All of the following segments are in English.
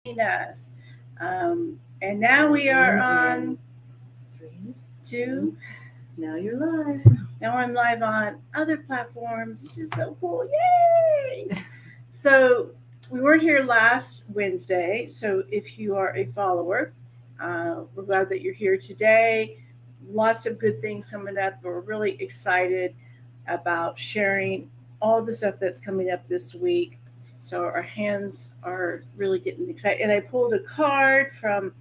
Us. And now we are on Three, two. now you're live. Now I'm live on other platforms. This is so cool. Yay! So we weren't here last Wednesday. So if you are a follower, we're glad that you're here today. Lots of good things coming up. We're really excited about sharing all the stuff that's coming up this week. So our hands are really getting excited. And I pulled a card from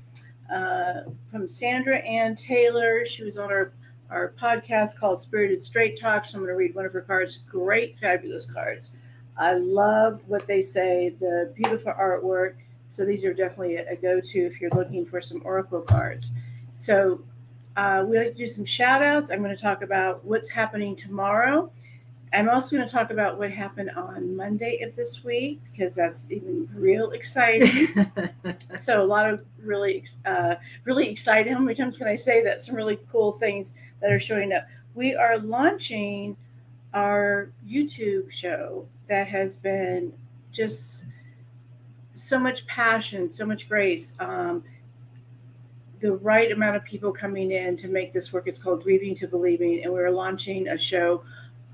Sandra Ann Taylor. She was on our podcast called Spirited Straight Talk. So I'm going to read one of her cards. Great, fabulous cards. I love what they say, the beautiful artwork. So these are definitely a go-to if you're looking for some oracle cards. So we like to do some shout outs. I'm going to talk about what's happening tomorrow. I'm also going to talk about what happened on Monday of this week because that's even real exciting. So a lot of really exciting. How many times can I say that? Some really cool things that are showing up. We are launching our YouTube show that has been just so much passion, so much grace. The right amount of people coming in to make this work. It's called Grieving to Believing, and we're launching a show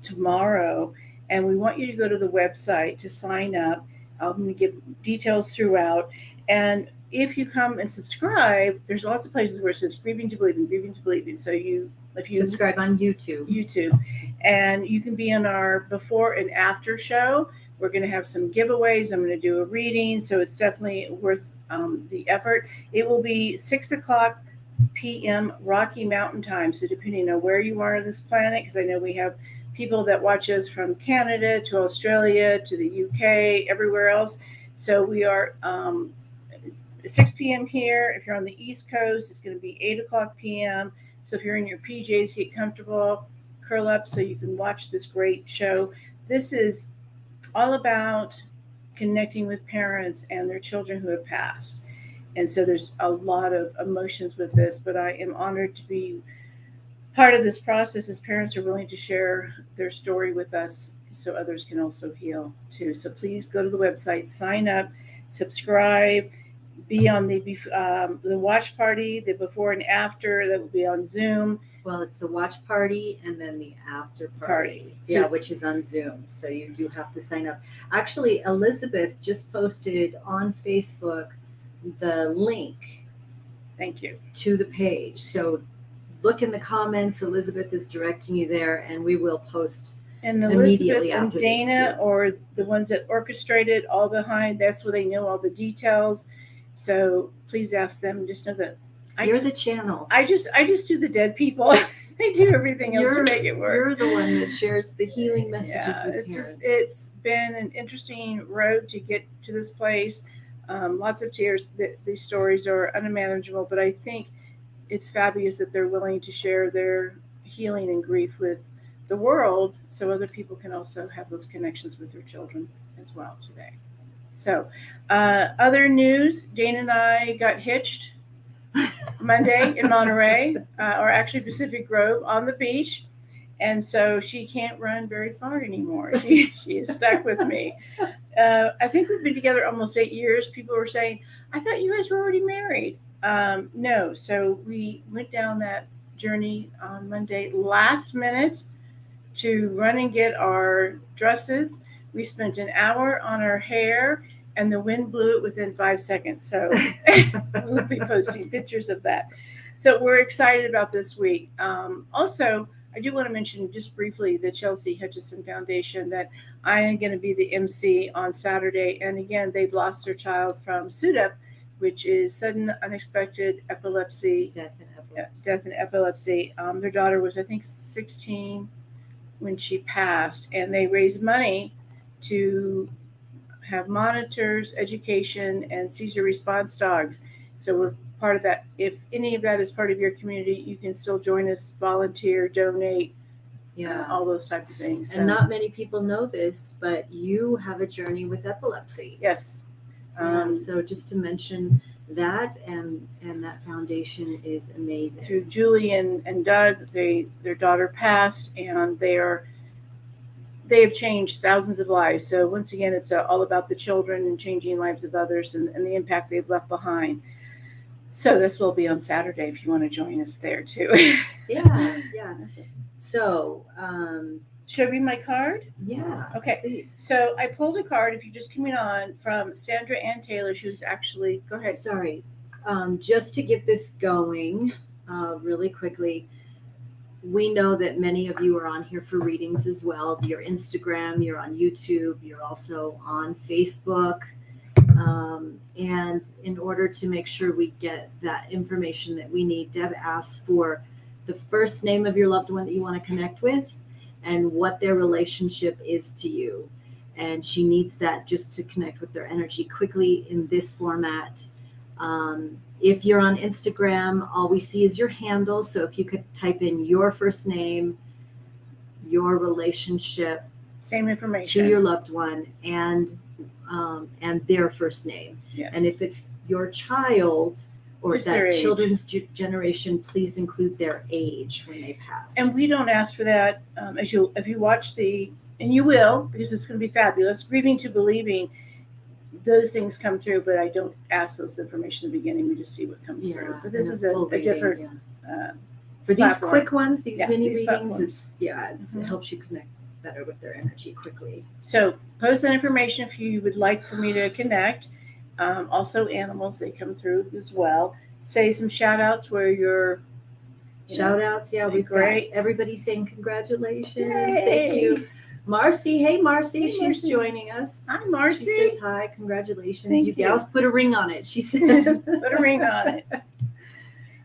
tomorrow. And we want you to go to the website to sign up. I'm going to give details throughout. And if you come and subscribe, there's lots of places where it says Grieving to Believing. So if you Subscribe on YouTube, and you can be on our before and after show. We're going to have some giveaways. I'm going to do a reading, so it's definitely worth the effort. It will be 6 o'clock p.m. Rocky Mountain time. So depending on where you are on this planet, because I know we have people that watch us from Canada to Australia to the UK, everywhere else. So we are 6 p.m. here. If you're on the East Coast, it's going to be 8 o'clock p.m. So if you're in your PJs, get comfortable, curl up so you can watch this great show. This is all about connecting with parents and their children who have passed. And so there's a lot of emotions with this, but I am honored to be part of this process as parents are willing to share their story with us so others can also heal too. So please go to the website, sign up, subscribe, be on the watch party, the before and after that will be on Zoom. Well, it's the watch party and then the after Party. Yeah, which is on Zoom. So you do have to sign up. Actually, Elizabeth just posted on Facebook the link. Thank you. To the page. So look in the comments. Elizabeth is directing you there, and we will post. And Elizabeth and Dana, or the ones that orchestrated all behind, that's where they know all the details. So please ask them. Just know that you're the channel. I just do the dead people. They do everything else to make it work. You're the one that shares the healing messages with parents. It's been an interesting road to get to this place. Lots of tears. These stories are unmanageable, but I think it's fabulous that they're willing to share their healing and grief with the world so other people can also have those connections with their children as well today. So other news, Dana and I got hitched Monday in Monterey, or actually Pacific Grove on the beach. And so she can't run very far anymore. She is stuck with me. I think we've been together almost 8 years. People were saying, I thought you guys were already married. No. So we went down that journey on Monday last minute to run and get our dresses. We spent an hour on our hair, and the wind blew it within 5 seconds. So we'll be posting pictures of that. So we're excited about this week. Also, I do want to mention just briefly the Chelsea Hutchison Foundation that I am going to be the MC on Saturday. And again, they've lost their child from SUDEP, which is sudden unexpected epilepsy. Death and epilepsy. Their daughter was, I think, 16 when she passed, and they raised money to have monitors, education, and seizure response dogs. So we're part of that. If any of that is part of your community, you can still join us, volunteer, donate, all those types of things. And not many people know this, but you have a journey with epilepsy. Yes. So just to mention that, and that foundation is amazing. Through Julie and Doug, their daughter passed, and they are they have changed thousands of lives. So once again, it's all about the children and changing lives of others and the impact they've left behind. So this will be on Saturday if you want to join us there too. Yeah. So, Should I read my card? yeah. Okay. Please. So I pulled a card, if you're just coming on, from Sandra Ann Taylor. She was actually, go ahead. Sorry. Just to get this going really quickly, we know that many of you are on here for readings as well. You're Instagram, you're on YouTube, you're also on Facebook. And in order to make sure we get that information that we need, Deb asks for the first name of your loved one that you want to connect with and what their relationship is to you. And she needs that just to connect with their energy quickly in this format. If you're on Instagram, all we see is your handle. So if you could type in your first name, your relationship, Same information to your loved one, and their first name. Yes. And if it's your child or Just their that age. children's generation, please include their age when they passed. And we don't ask for that. If you watch and you will, because it's going to be fabulous, Grieving to Believing, those things come through, but I don't ask those information in the beginning. We just see what comes through. But this is a different. For these platform. quick ones, these mini these readings, platforms. it helps you connect better with their energy quickly. So post that information if you would like for me to connect. Also animals, they come through as well. Say some shout outs where you're Shout outs, we've great. got everybody saying congratulations. Yay. Thank you. Marcy, hey Marcy, Hey, she's Marcy. joining us. Hi Marcy. She says hi, congratulations. Thank You you. gals put a ring on it, she said. Put a ring on it.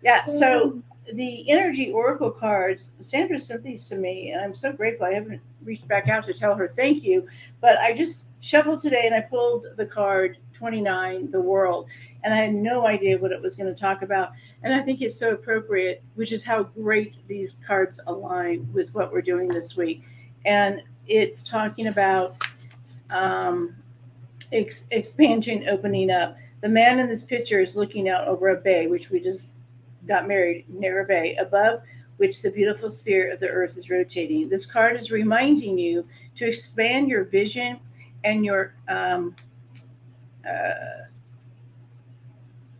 Yeah, so the energy oracle cards, Sandra sent these to me, and I'm so grateful. I haven't reached back out to tell her thank you, but I just shuffled today and I pulled the card 29, the world, and I had no idea what it was going to talk about. And I think it's so appropriate, which is how great these cards align with what we're doing this week. And it's talking about expansion opening up. The man in this picture is looking out over a bay, which we just got married near a bay, above which the beautiful sphere of the earth is rotating. This card is reminding you to expand your vision and your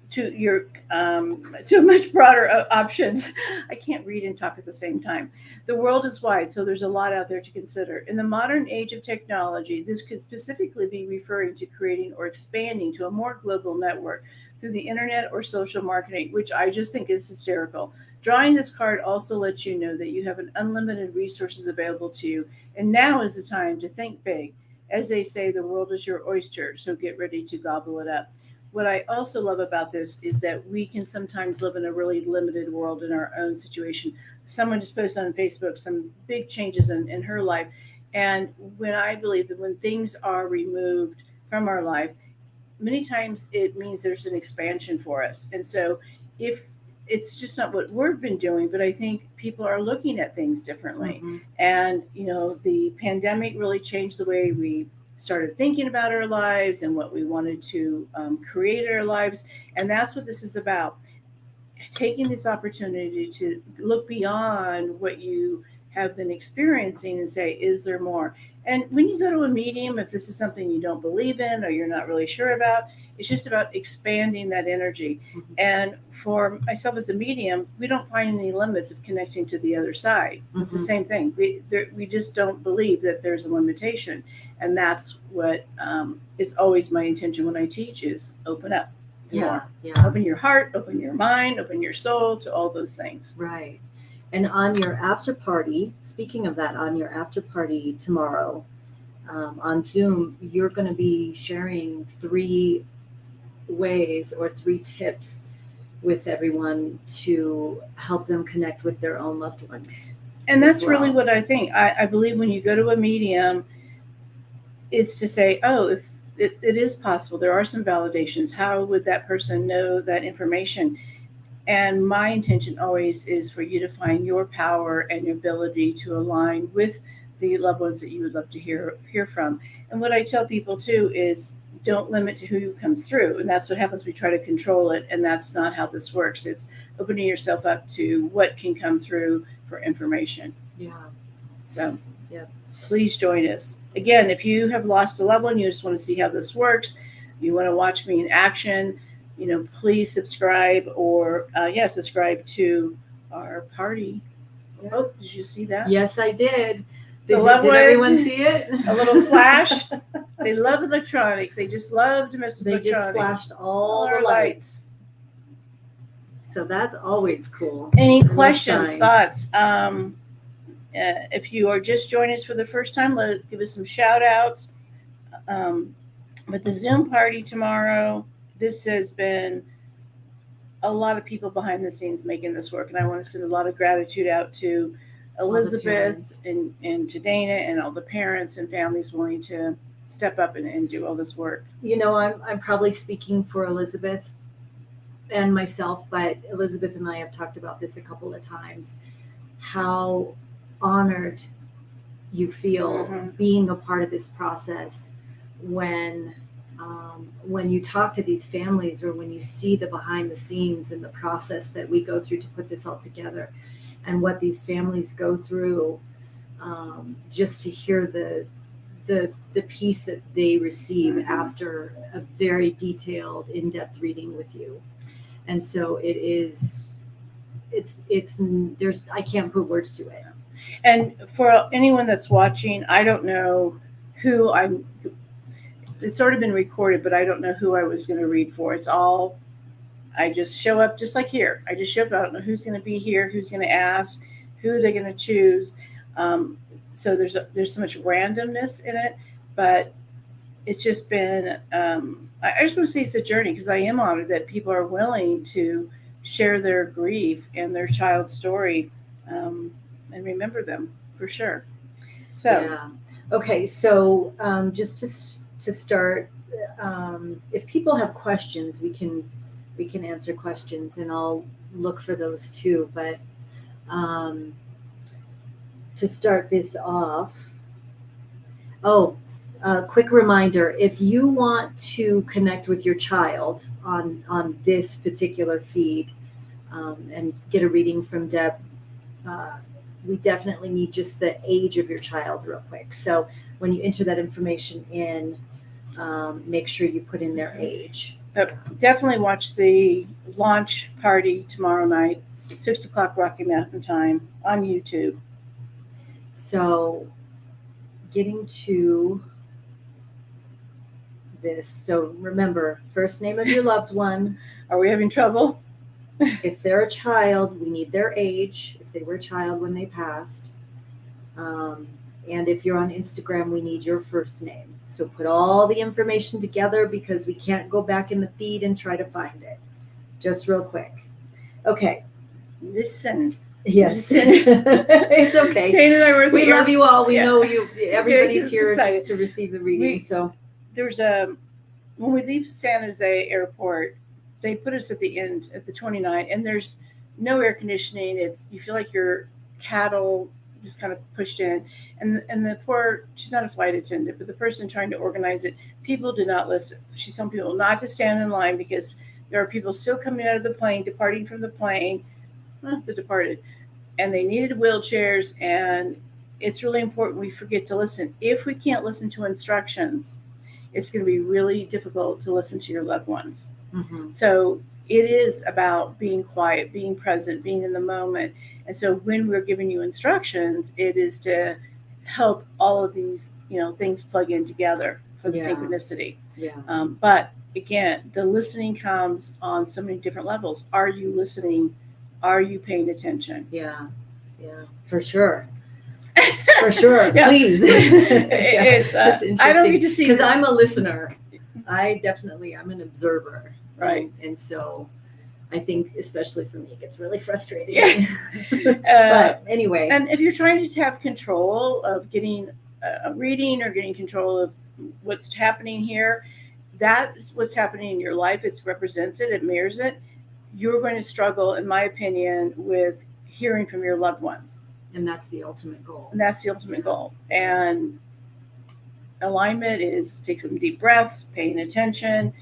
to much broader options. I can't read and talk at the same time. The world is wide, so there's a lot out there to consider. In the modern age of technology, this could specifically be referring to creating or expanding to a more global network through the internet or social marketing, which I just think is hysterical. Drawing this card also lets you know that you have an unlimited resources available to you, and now is the time to think big. As they say, the world is your oyster, so get ready to gobble it up. What I also love about this is that we can sometimes live in a really limited world in our own situation. Someone just posted on Facebook some big changes in her life. And when I believe that when things are removed from our life, many times it means there's an expansion for us. And so if it's just not what we've been doing, but I think people are looking at things differently. Mm-hmm. And, the pandemic really changed the way we started thinking about our lives and what we wanted to create in our lives. And that's what this is about. Taking this opportunity to look beyond what you have been experiencing and say, is there more? And when you go to a medium, if this is something you don't believe in or you're not really sure about, it's just about expanding that energy. Mm-hmm. And for myself as a medium, we don't find any limits of connecting to the other side. Mm-hmm. It's the same thing. We just don't believe that there's a limitation. And that's what is always my intention when I teach is open up to more. Yeah. Open your heart, open your mind, open your soul to all those things. Right. And on your after party, speaking of that, on your after party tomorrow on Zoom, you're going to be sharing 3 ways or 3 tips with everyone to help them connect with their own loved ones. And that's really what I think. I believe when you go to a medium, it's to say, oh, if it is possible, there are some validations. How would that person know that information? And my intention always is for you to find your power and your ability to align with the loved ones that you would love to hear from. And what I tell people too is don't limit to who comes through. And that's what happens. We try to control it. And that's not how this works. It's opening yourself up to what can come through for information. Yeah. So Yep. please join us. Again, if you have lost a loved one, you just want to see how this works, you want to watch me in action, please subscribe or subscribe to our party. Yep. Oh, did you see that? Yes, I did. The Did loved everyone ones, see it? a little flash. They love electronics. They just love to mess with They electronics. just flashed all our the lights. So that's always cool. Any I love questions, signs. thoughts? If you are just joining us for the first time, give us some shout outs. But the Zoom party tomorrow, this has been a lot of people behind the scenes making this work. And I want to send a lot of gratitude out to Elizabeth and to Dana and all the parents and families willing to step up and do all this work. I'm probably speaking for Elizabeth and myself, but Elizabeth and I have talked about this a couple of times, how honored you feel being a part of this process when you talk to these families or when you see the behind the scenes and the process that we go through to put this all together and what these families go through, just to hear the piece that they receive after a very detailed, in-depth reading with you. And so it's I can't put words to it. And for anyone that's watching, I don't know who it's already been recorded, but I don't know who I was going to read for. I just show up just like here. I just show up. I don't know who's going to be here, who's going to ask, who they're going to choose. So there's so much randomness in it, but it's just been, I just want to say it's a journey because I am honored that people are willing to share their grief and their child's story and remember them for sure. So, yeah. Okay. So just to start, if people have questions, we can answer questions and I'll look for those too. But to start this off, quick reminder, if you want to connect with your child on this particular feed and get a reading from Deb, we definitely need just the age of your child real quick. So when you enter that information in, make sure you put in their age. Definitely watch the launch party tomorrow night, 6 o'clock Rocky Mountain time on YouTube. So getting to this. So remember, first name of your loved one. Are we having trouble? If they're a child, we need their age. If they were a child when they passed. And if you're on Instagram, we need your first name. So put all the information together because we can't go back in the feed and try to find it. Just real quick. Okay. Listen. Yes. It's okay. Dana and I we love you all. We know you. Everybody's here excited to receive the reading. So there's when we leave San Jose Airport, they put us at the end at the 29, and there's no air conditioning. You feel like you're cattle just kind of pushed in, and the she's not a flight attendant, but the person trying to organize it, people do not listen. She's telling people not to stand in line because there are people still coming out of the plane, departing from the plane, the departed, and they needed wheelchairs, and it's really important we forget to listen. If we can't listen to instructions, it's going to be really difficult to listen to your loved ones. Mm-hmm. So it is about being quiet, being present, being in the moment. And so when we're giving you instructions, it is to help all of these, things plug in together for the synchronicity. Yeah. But again, the listening comes on so many different levels. Are you listening? Are you paying attention? Yeah. Yeah, for sure. For sure. Yeah. Please. It's interesting. I don't get to see because I'm a listener. I'm an observer. Right. And so I think, especially for me, it gets really frustrating. Yeah. But anyway. And if you're trying to have control of getting a reading or getting control of what's happening here, that's what's happening in your life. It represents it. It mirrors it. You're going to struggle, in my opinion, with hearing from your loved ones. And that's the ultimate goal. And alignment is take some deep breaths, paying attention,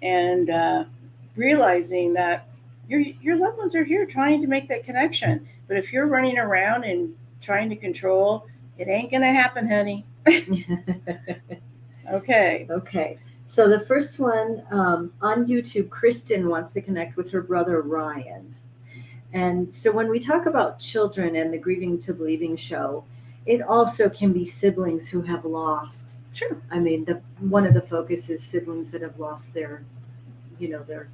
and realizing that your loved ones are here trying to make that connection. But if you're running around and trying to control, It ain't gonna happen, honey. Okay. Okay. So the first one on YouTube, Kristen wants to connect with her brother Ryan. And so when we talk about children and the Grieving to Believing show, it also can be siblings who have lost. Sure. I mean, one of the focus is siblings that have lost their, Is their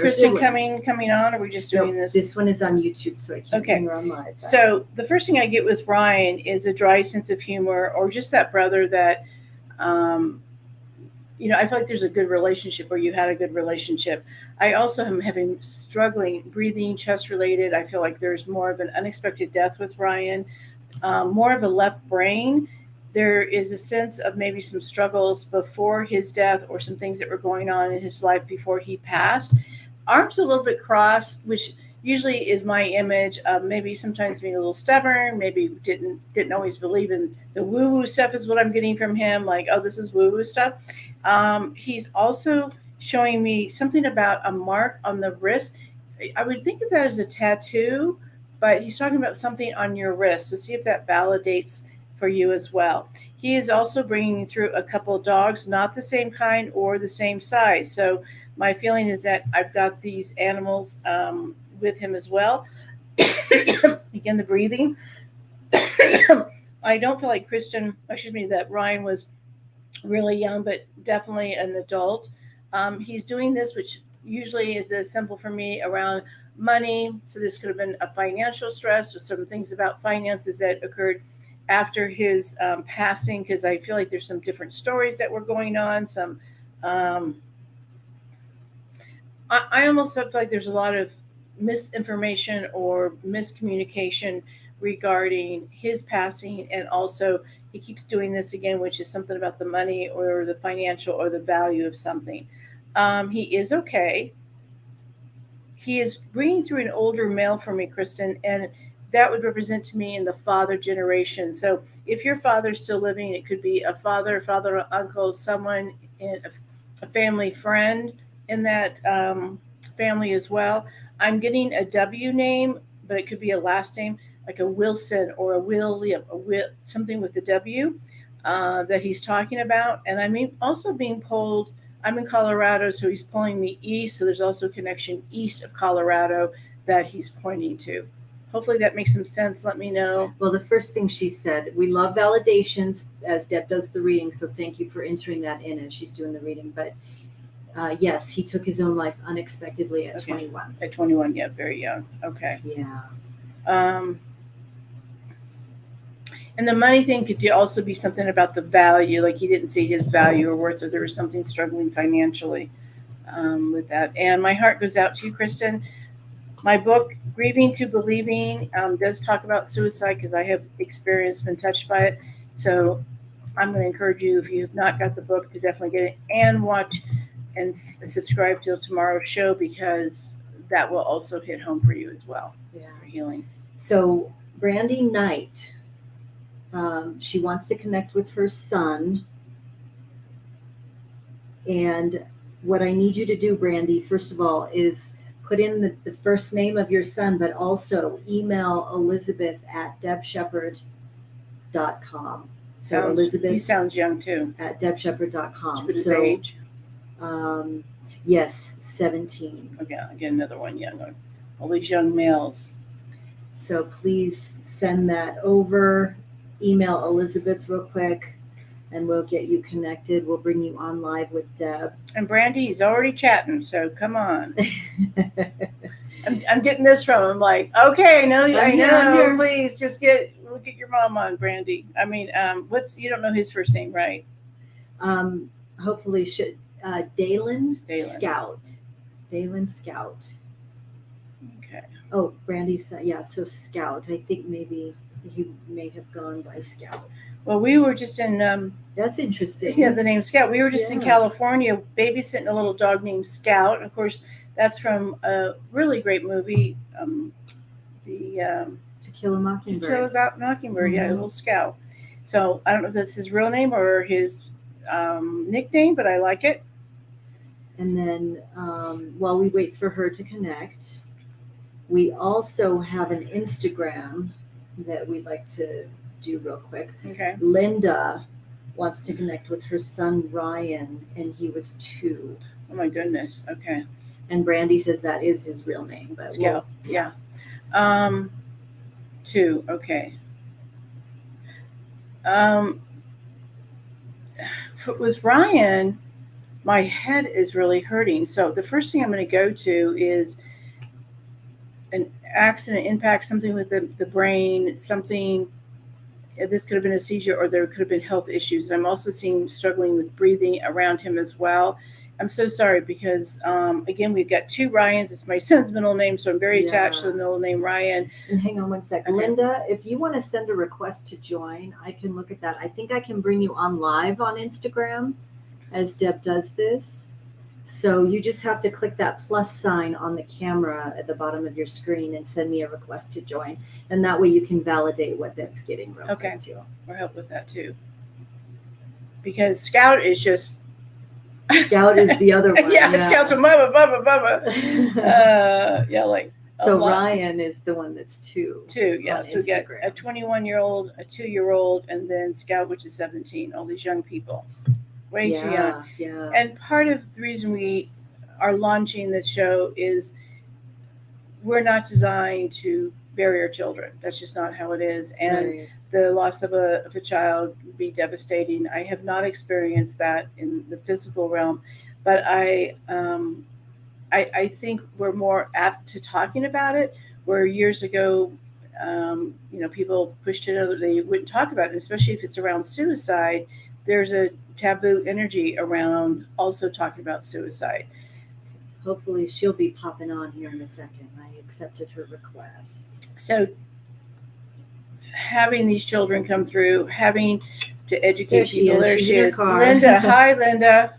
Kristen sibling. coming on, or are we just doing this? This one is on YouTube, so I can't Okay. bring her on live. So the first thing I get with Ryan is a dry sense of humor, or just that brother that, I feel like there's a good relationship, or you had a good relationship. I also am having struggling breathing, chest related. I feel like there's more of an unexpected death with Ryan, more of a left brain. There is a sense of maybe some struggles before his death, or some things that were going on in his life before he passed. Arms a little bit crossed, which usually is my image of maybe sometimes being a little stubborn, maybe didn't always believe in the woo-woo stuff is what I'm getting from him, like, oh, this is woo-woo stuff. He's also showing me something about a mark on the wrist. I would think of that as a tattoo, but he's talking about something on your wrist. So see if that validates for you as well. He is also bringing through a couple of dogs, not the same kind or the same size. So my feeling is that I've got these animals with him as well. Again, the breathing. I don't feel like that Ryan was really young, but definitely an adult. He's doing this, which usually is as simple for me around money. So this could have been a financial stress, or some things about finances that occurred after his passing, because I feel like there's some different stories that were going on. I almost feel like there's a lot of misinformation or miscommunication regarding his passing, and also he keeps doing this again, which is something about the money or the financial or the value of something. He is okay. He is bringing through an older male for me, Kristen, and that would represent to me in the father generation. So if your father's still living, it could be a father, uncle, someone in a family friend in that family as well. I'm getting a W name, but it could be a last name, like a Wilson or a William, something with a W that he's talking about. And I'm also being pulled. I'm in Colorado, so he's pulling me east. So there's also a connection east of Colorado that he's pointing to. Hopefully that makes some sense. Let me know. Well, the first thing she said, we love validations as Deb does the reading. So thank you for entering that in as she's doing the reading. But yes, he took his own life unexpectedly at 21. At 21, yeah, very young. Okay. Yeah. And the money thing could also be something about the value, like he didn't see his value or worth, or there was something struggling financially with that. And my heart goes out to you, Kristen. My book, Grieving to Believing, does talk about suicide, because I have been touched by it. So I'm going to encourage you, if you have not got the book, to definitely get it and watch and subscribe to tomorrow's show, because that will also hit home for you as well. Yeah. For healing. So Brandy Knight, she wants to connect with her son. And what I need you to do, Brandy, first of all, is put in the first name of your son, but also email Elizabeth at debsheppard.com. So Elizabeth. He sounds young too. At debsheppard.com. What's his age? Yes, 17. Okay, I get another one young. All these young males. So please send that over. Email Elizabeth real quick, and we'll get you connected. We'll bring you on live with Deb. And Brandy, he's already chatting, so come on. I'm getting this from him, like, okay, I know. Please, we'll get your mom on, Brandy. I mean, you don't know his first name, right? Hopefully, Dalen Scout. Dalen Scout. Okay. Oh, Brandy's so Scout. I think maybe he may have gone by Scout. Well, we were just in. That's interesting. Yeah, the name Scout. We were just in California babysitting a little dog named Scout. Of course, that's from a really great movie, To Kill a Mockingbird. To Kill a Mockingbird, yeah, a little Scout. So I don't know if that's his real name or his nickname, but I like it. And then while we wait for her to connect, we also have an Instagram that we'd like to do real quick. Okay. Linda wants to connect with her son Ryan, and he was 2. Oh my goodness. Okay. And Brandy says that is his real name, but Scout. Yeah. 2. Okay. With Ryan, my head is really hurting. So the first thing I'm going to go to is an accident impact, something with the brain, something. This could have been a seizure, or there could have been health issues. And I'm also seeing struggling with breathing around him as well. I'm so sorry because, again, we've got 2 Ryans. It's my son's middle name, so I'm very attached to the middle name Ryan. And hang on one sec. Okay. Linda, if you want to send a request to join, I can look at that. I think I can bring you on live on Instagram as Deb does this. So you just have to click that plus sign on the camera at the bottom of your screen and send me a request to join. And that way you can validate what Deb's getting real quick too. Or help with that too. Because Scout is just... Scout is the other one. Yeah, Scout's from Bubba. Like... So Ryan is the one that's 2. 2, yeah. So we got a 21-year-old, a 2-year-old, and then Scout, which is 17. All these young people. Way too young. Yeah. And part of the reason we are launching this show is we're not designed to bury our children. That's just not how it is. And the loss of a child would be devastating. I have not experienced that in the physical realm, but I think we're more apt to talking about it, where years ago, people pushed it, they wouldn't talk about it, especially if it's around suicide. There's a taboo energy around also talking about suicide. Hopefully she'll be popping on here in a second. I accepted her request. So having these children come through, having to educate people. There she is. Linda. Hi, Linda.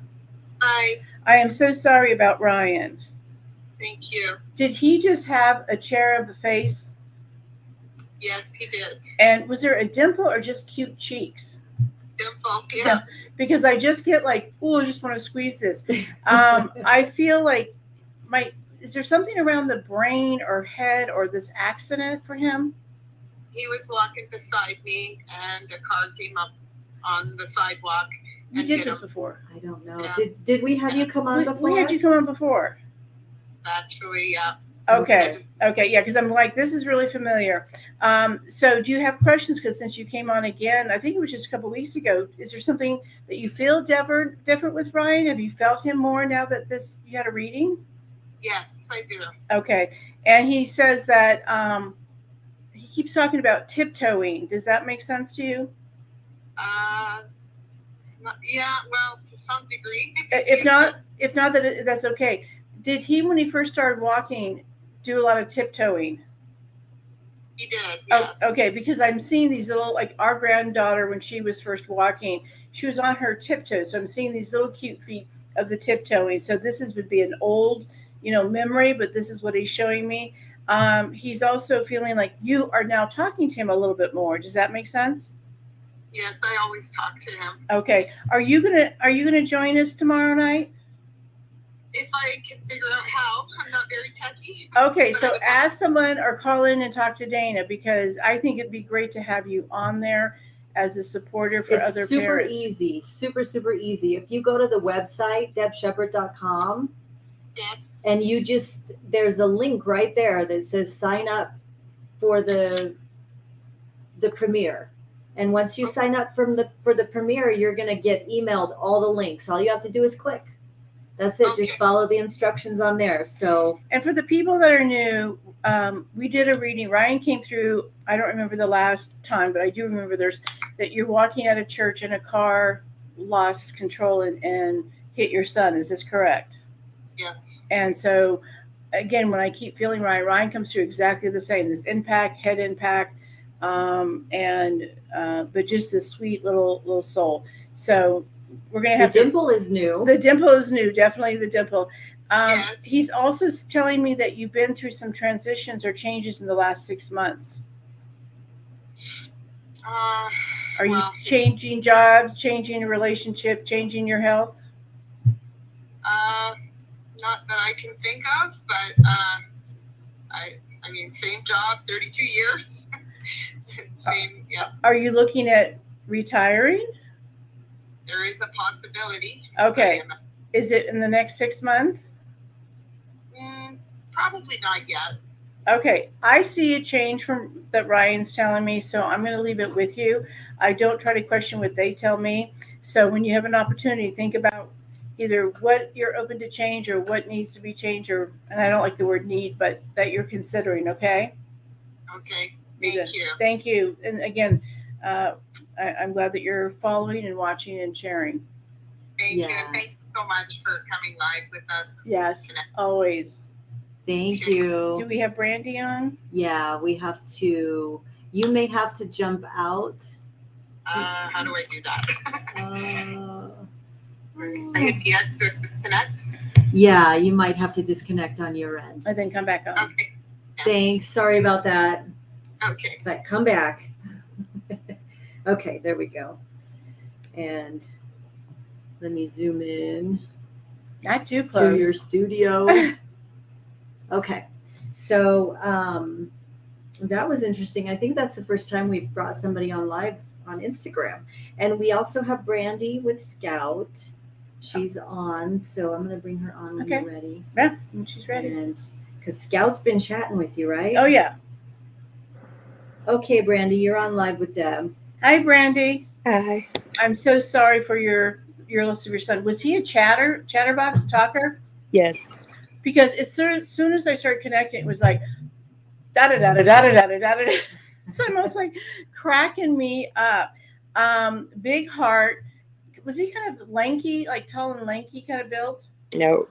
Hi. I am so sorry about Ryan. Thank you. Did he just have a cherub face? Yes, he did. And was there a dimple or just cute cheeks? Dimple, yeah. Because I just get like, I just want to squeeze this. I feel like is there something around the brain or head or this accident for him? He was walking beside me and a car came up on the sidewalk. You did this before. I don't know. Yeah. Did we have you come on before? We had you come on before. Actually, yeah. Okay. Yeah, because I'm like, this is really familiar. So do you have questions? Because since you came on again, I think it was just a couple of weeks ago, is there something that you feel different with Ryan? Have you felt him more now that you had a reading? Yes, I do. Okay. And he says that he keeps talking about tiptoeing. Does that make sense to you? Yeah, well, to some degree. If not, that's okay. Did he, when he first started walking, do a lot of tiptoeing? He did, yes. Oh, okay, because I'm seeing these little, like our granddaughter, when she was first walking, she was on her tiptoes. So I'm seeing these little cute feet of the tiptoeing. So this would be an old, memory, but this is what he's showing me. He's also feeling like you are now talking to him a little bit more. Does that make sense? Yes, I always talk to him. Okay. Are you gonna join us tomorrow night? If I can figure out how. I'm not very techy. Okay, so ask someone or call in and talk to Dana, because I think it'd be great to have you on there as a supporter for other parents. It's super easy. If you go to the website, debsheppard.com, yes. And there's a link right there that says sign up for the premiere. And once you sign up for the premiere, you're going to get emailed all the links. All you have to do is click. That's it. Okay. Just follow the instructions on there. So, and for the people that are new, we did a reading. Ryan came through. I don't remember the last time, but I do remember that you're walking out of church and a car lost control and hit your son. Is this correct? Yes. And so, again, when I keep feeling Ryan comes through exactly the same. This head impact, but just this sweet little soul. So. We're going to have the dimple is new. The dimple is new, definitely the dimple. Yes. He's also telling me that you've been through some transitions or changes in the last 6 months. Are you changing jobs, changing a relationship, changing your health? Not that I can think of, but I mean, same job, 32 years. Same, yeah, Are you looking at retiring? there is a possibility. Okay. But, Is it in the next 6 months? probably not yet. Okay, I see a change from that Ryan's telling me, so I'm going to leave it with you. I don't try to question what they tell me. So when you have an opportunity, think about either what you're open to change or what needs to be changed, or, and I don't like the word need, but that you're considering. Okay. Okay, You're thank good. you. Thank you. And again, I'm glad that you're following and watching and sharing. Thank you. Yeah. And thank you so much for coming live with us. Yes, always. Thank you. Do we have Brandy on? Yeah, we have to. You may have to jump out. How do I do that? Uh, I hit DX to connect. yeah, you might have to disconnect on your end. And then come back on. Okay. Thanks. Sorry about that. Okay. But come back. Okay, there we go. And let me zoom in Not too to close. your studio. Okay, so that was interesting. I think that's the first time we've brought somebody on live on Instagram. And we also have Brandy with Scout. She's on, so I'm going to bring her on when Okay. you're ready. Yeah, when she's ready. And because Scout's been chatting with you, right? Oh, yeah. Okay, Brandy, you're on live with Deb. Hi, Brandy. Hi. I'm so sorry for your loss of your son. Was he a chatterbox talker? Yes. Because as soon as I started connecting, it was like da da da da da da da da da. It's almost like cracking me up. Big heart. Was he kind of lanky, like tall and lanky, kind of built? No,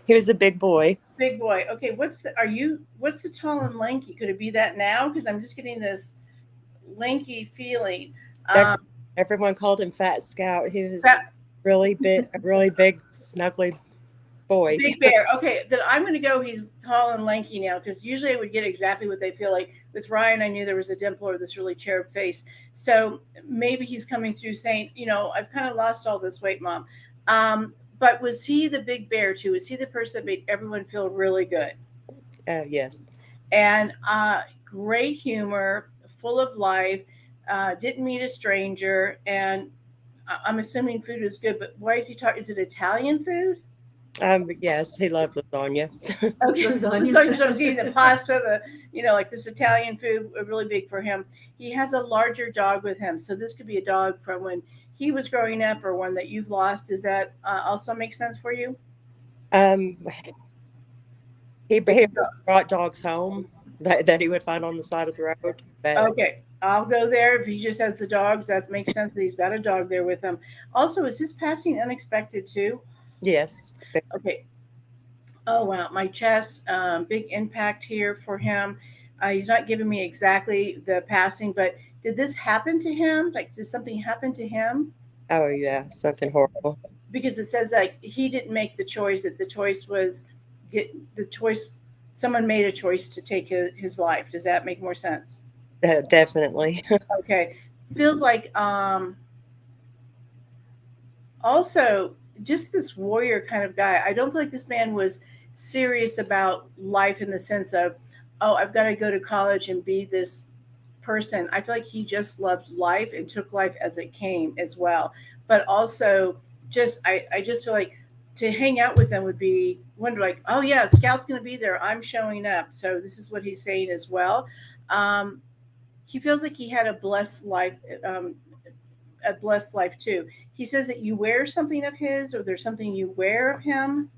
he was a big boy. Big boy. Okay, what's the tall and lanky? Could it be that now? Because I'm just getting this lanky feeling. Everyone called him Fat Scout. He was Fat- really big, a really big, snuggly boy. Big bear. Okay, then I'm going to go. He's tall and lanky now because usually I would get exactly what they feel like. With Ryan, I knew there was a dimple or this really cherub face. So maybe he's coming through saying, I've kind of lost all this weight, Mom. But was he the big bear too? Was he the person that made everyone feel really good? Yes. And great humor, full of life. Didn't meet a stranger, and I'm assuming food was good. But why is he talking? Is it Italian food? Yes, he loved lasagna. Okay, Lasagna. so he's eating the pasta, like this Italian food, really big for him. He has a larger dog with him, so this could be a dog from when he was growing up or one that you've lost. Does that also make sense for you? He brought dogs home that he would find on the side of the road. But Okay, I'll go there. If he just has the dogs, that makes sense that he's got a dog there with him. Also, is his passing unexpected too? yes. Okay. Oh, wow. My chest, big impact here for him. He's not giving me exactly the passing, but did this happen to him? Like, did something happen to him? Oh, yeah, something horrible. Because it says like he didn't make the choice, that the choice was someone made a choice to take his life. Does that make more sense? Definitely. Okay. Feels like also just this warrior kind of guy. I don't feel like this man was serious about life in the sense of, oh, I've got to go to college and be this person. I feel like he just loved life and took life as it came as well. But also I just feel like to hang out with them would be wonder like, oh yeah, Scout's going to be there. I'm showing up. So this is what he's saying as well. He feels like he had a blessed life, too. He says that you wear something of his, or there's something you wear of him.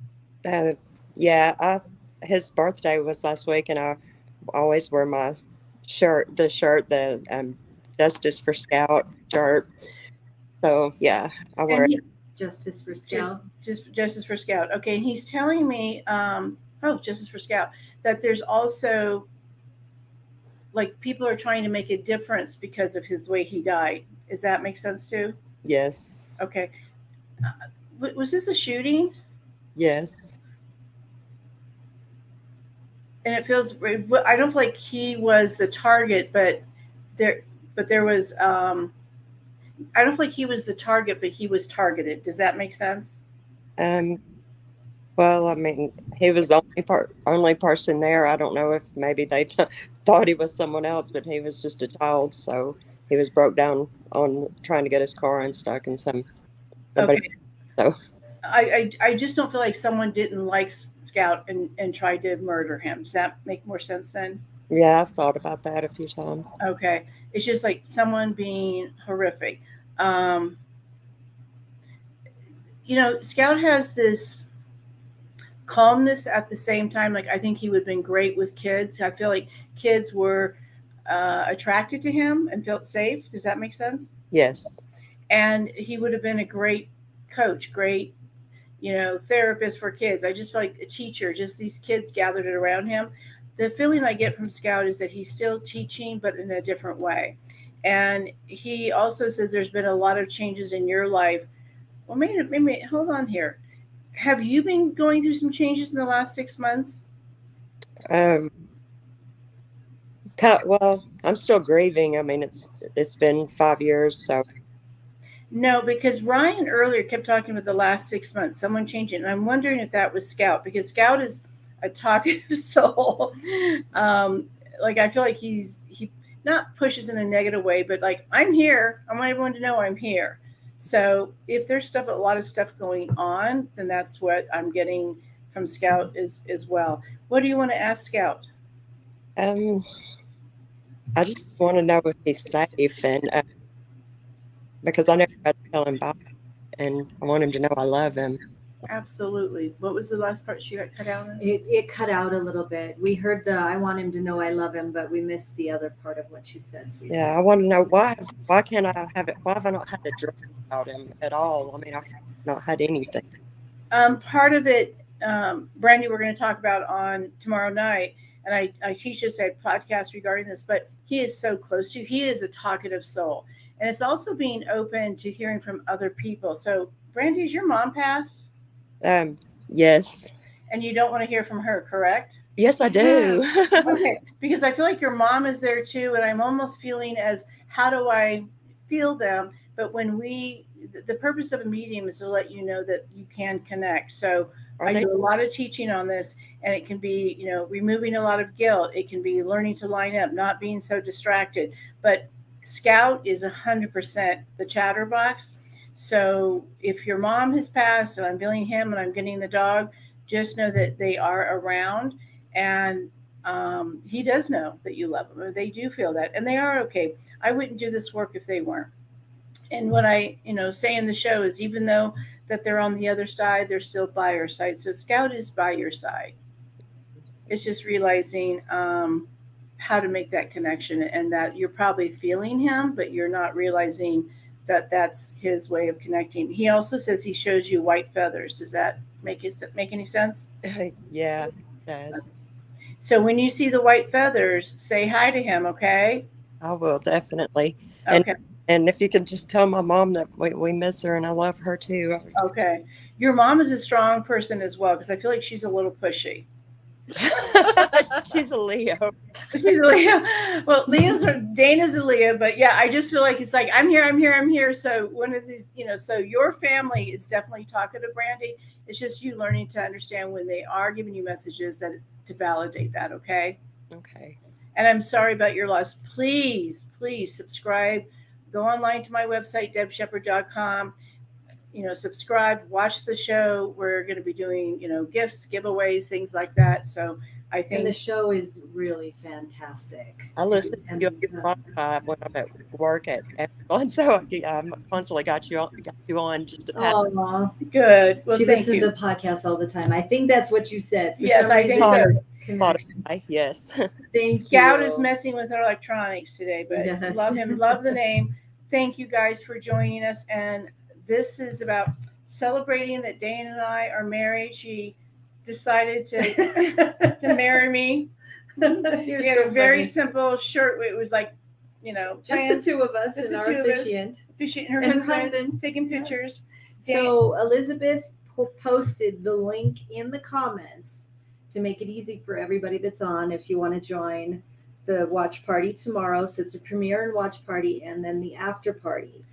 Yeah, his birthday was last week, and I always wear my the Justice for Scout shirt. So yeah, I wear it. Justice for Scout. Just Justice for Scout. Okay, and he's telling me, Justice for Scout, that there's also like people are trying to make a difference because of the way he died. Does that make sense too? Yes. Okay. Was this a shooting? Yes. And it feels, I don't feel like he was the target, but there was, I don't feel like he was the target, but he was targeted. Does that make sense? Well, Well, I mean, he was the only person there. I don't know if maybe they thought he was someone else, but he was just a child. So he was broke down on trying to get his car unstuck, and somebody. Okay. So I just don't feel like someone didn't like Scout and tried to murder him. Does that make more sense then? yeah, I've thought about that a few times. Okay. It's just like someone being horrific. Um, Scout has this calmness at the same time. Like, I think he would have been great with kids. I feel like kids were attracted to him and felt safe. Does that make sense? Yes. And he would have been a great coach, great, therapist for kids. I just feel like a teacher, just these kids gathered around him. The feeling I get from Scout is that he's still teaching, but in a different way. And he also says there's been a lot of changes in your life. Well, maybe hold on here. Have you been going through some changes in the last 6 months? Um. Well, I'm still grieving. I mean, it's been 5 years, so No, because Ryan earlier kept talking about the last 6 months, someone changing. And I'm wondering if that was Scout, because Scout is a talkative soul. Like, I feel like he not pushes in a negative way, but like, I'm here. I want everyone to know I'm here. So if there's a lot of stuff going on, then that's what I'm getting from Scout as well. What do you want to ask Scout? I just want to know if he's safe, and because I never got to tell him about it, and I want him to know I love him. Absolutely. What was the last part she got cut out in? It cut out a little bit. We heard I want him to know I love him, but we missed the other part of what you said, sweetie. Yeah, I want to know why can't I have it? Why have I not had a dream about him at all? I mean, I've not had anything. Part of it, Brandy, we're going to talk about on tomorrow night. And I teach this at podcast regarding this, but he is so close to you. He is a talkative soul. And it's also being open to hearing from other people. So, Brandy, is your mom passed? Yes. And you don't want to hear from her, correct? Yes, I do. Okay, because I feel like your mom is there too, and I'm almost feeling as, how do I feel them? But the purpose of a medium is to let you know that you can connect. So I do a lot of teaching on this, and it can be, removing a lot of guilt. It can be learning to line up, not being so distracted. But Scout is 100% the chatterbox. So if your mom has passed and I'm feeling him and I'm getting the dog, just know that they are around, and he does know that you love them, or they do feel that, and they are okay. I wouldn't do this work if they weren't. And what I, say in the show is, even though that they're on the other side, they're still by your side. So Scout is by your side. It's just realizing how to make that connection, and that you're probably feeling him, but you're not realizing that that's his way of connecting. He also says he shows you white feathers. Does that make any sense? Yeah, it does. So when you see the white feathers, say hi to him, okay? I will, definitely. Okay. And if you could just tell my mom that we miss her and I love her too. Okay. Your mom is a strong person as well, because I feel like she's a little pushy. She's a Leo. She's a Leo. Well, Dana's a Leo, but yeah, I just feel like it's like, I'm here. So one of these, so your family is definitely talking to Brandy. It's just you learning to understand when they are giving you messages to validate that. Okay. Okay. And I'm sorry about your loss. Please subscribe. Go online to my website, debsheppard.com. Subscribe, watch the show. We're going to be doing, gifts, giveaways, things like that. So I think the show is really fantastic. I listen to you when I'm at work at and so I constantly got you on just to pat. Oh, good. Well, she thank listens you. to the podcast all the time. I think that's what you said. Yes, I think so. Spotify, yes. Scout is messing with our electronics today, but Yes. Love him, love the name. Thank you guys for joining us. And this is about celebrating that Dana and I are married. She decided to marry me. We had a very simple shirt. It was like, just the two of us and our officiant and her husband taking pictures. Yes. So Elizabeth posted the link in the comments to make it easy for everybody that's on. If you want to join the watch party tomorrow, so it's a premiere and watch party, and then the after party.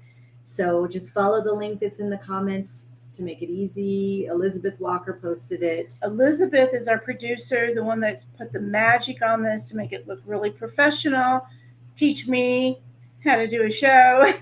So just follow the link that's in the comments to make it easy. Elizabeth Walker posted it. Elizabeth is our producer, the one that's put the magic on this to make it look really professional. Teach me how to do a show.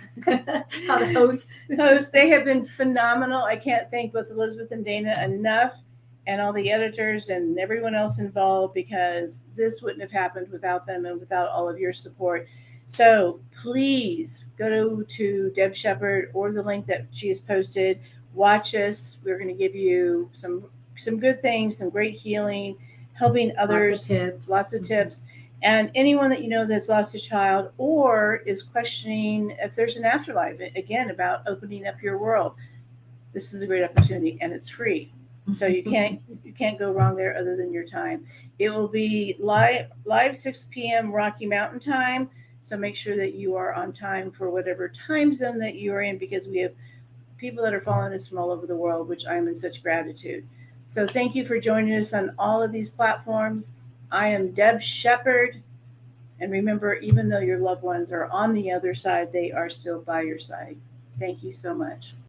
How to host. They have been phenomenal. I can't thank both Elizabeth and Dana enough, and all the editors and everyone else involved, because this wouldn't have happened without them and without all of your support. So please go to Deb Sheppard or the link that she has posted. Watch us. We're going to give you some good things, some great healing, helping others. Lots of tips. And anyone that you know that's lost a child or is questioning if there's an afterlife, again, about opening up your world, this is a great opportunity, and it's free. So you can't go wrong there other than your time. It will be live 6 p.m. Rocky Mountain time. So make sure that you are on time for whatever time zone that you are in, because we have people that are following us from all over the world, which I am in such gratitude. So thank you for joining us on all of these platforms. I am Deb Sheppard. And remember, even though your loved ones are on the other side, they are still by your side. Thank you so much.